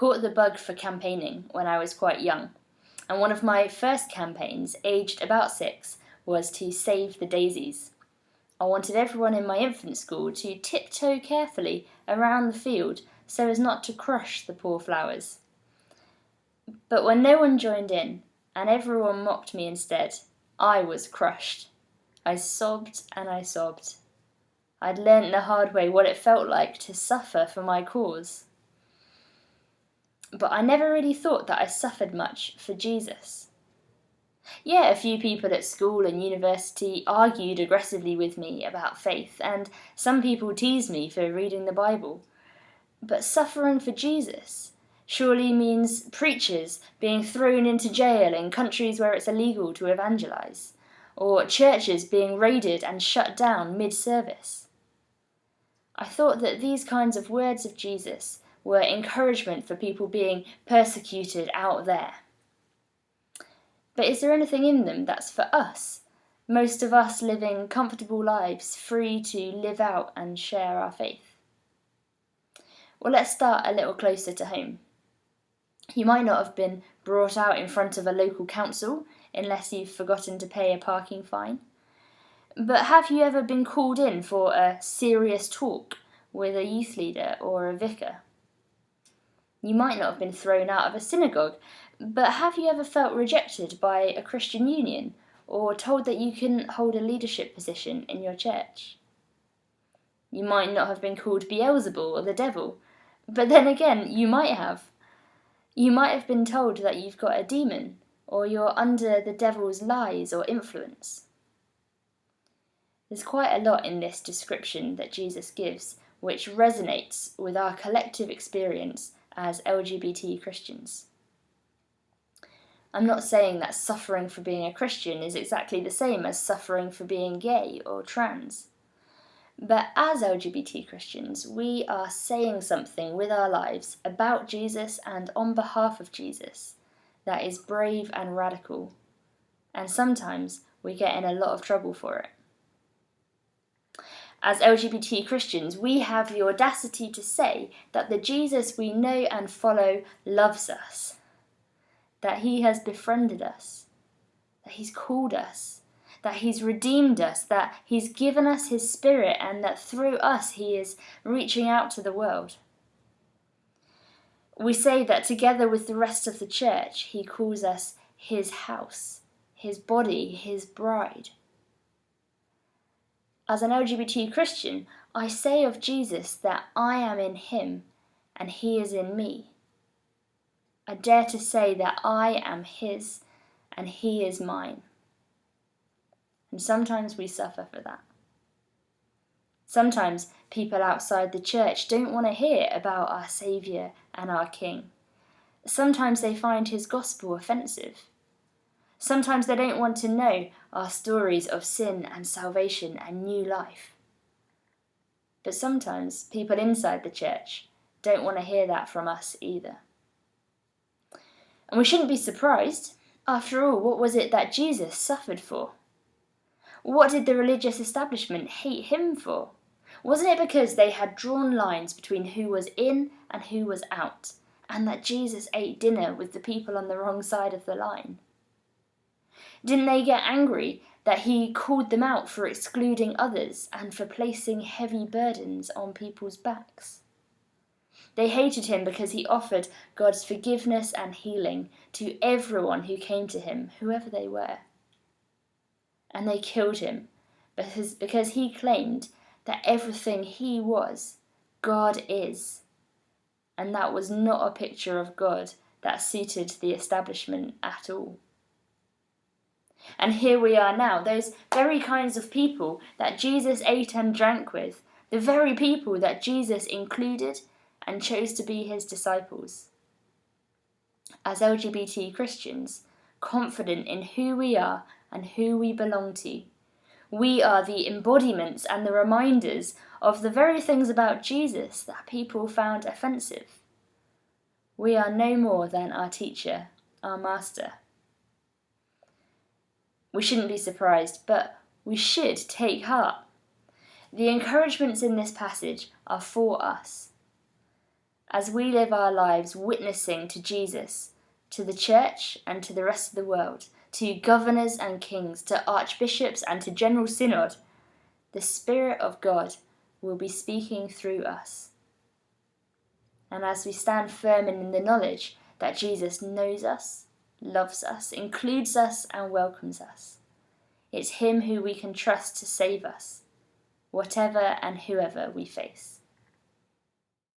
caught the bug for campaigning when I was quite young, and one of my first campaigns, aged about 6, was to save the daisies. I wanted everyone in my infant school to tiptoe carefully around the field so as not to crush the poor flowers. But when no one joined in, and everyone mocked me instead, I was crushed. I sobbed and I sobbed. I'd learnt the hard way what it felt like to suffer for my cause. But I never really thought that I suffered much for Jesus. Yeah, a few people at school and university argued aggressively with me about faith, and some people teased me for reading the Bible. But suffering for Jesus surely means preachers being thrown into jail in countries where it's illegal to evangelize, or churches being raided and shut down mid-service. I thought that these kinds of words of Jesus were encouragement for people being persecuted out there. But is there anything in them that's for us? Most of us living comfortable lives, free to live out and share our faith. Well, let's start a little closer to home. You might not have been brought out in front of a local council unless you've forgotten to pay a parking fine. But have you ever been called in for a serious talk with a youth leader or a vicar? You might not have been thrown out of a synagogue, but have you ever felt rejected by a Christian union or told that you couldn't hold a leadership position in your church? You might not have been called Beelzebul or the devil, but then again, you might have. You might have been told that you've got a demon or you're under the devil's lies or influence. There's quite a lot in this description that Jesus gives which resonates with our collective experience as LGBT Christians. I'm not saying that suffering for being a Christian is exactly the same as suffering for being gay or trans. But as LGBT Christians, we are saying something with our lives about Jesus and on behalf of Jesus that is brave and radical, and sometimes we get in a lot of trouble for it. As LGBT Christians, we have the audacity to say that the Jesus we know and follow loves us, that he has befriended us, that he's called us, that he's redeemed us, that he's given us his Spirit, and that through us he is reaching out to the world. We say that together with the rest of the church, he calls us his house, his body, his bride. As an LGBT Christian, I say of Jesus that I am in him and he is in me. I dare to say that I am his and he is mine. And sometimes we suffer for that. Sometimes people outside the church don't want to hear about our Saviour and our King. Sometimes they find his gospel offensive. Sometimes they don't want to know our stories of sin and salvation and new life. But sometimes people inside the church don't want to hear that from us either. And we shouldn't be surprised. After all, what was it that Jesus suffered for? What did the religious establishment hate him for? Wasn't it because they had drawn lines between who was in and who was out, and that Jesus ate dinner with the people on the wrong side of the line? Didn't they get angry that he called them out for excluding others and for placing heavy burdens on people's backs? They hated him because he offered God's forgiveness and healing to everyone who came to him, whoever they were. And they killed him because he claimed that everything he was, God is. And that was not a picture of God that suited the establishment at all. And here we are now, those very kinds of people that Jesus ate and drank with, the very people that Jesus included and chose to be his disciples. As LGBT Christians, confident in who we are and who we belong to, we are the embodiments and the reminders of the very things about Jesus that people found offensive. We are no more than our teacher, our master. We shouldn't be surprised, but we should take heart. The encouragements in this passage are for us. as we live our lives witnessing to Jesus, to the church and to the rest of the world, to governors and kings, to archbishops and to general synod, the Spirit of God will be speaking through us. And as we stand firm in the knowledge that Jesus knows us, loves us, includes us and welcomes us, it's him who we can trust to save us, whatever and whoever we face.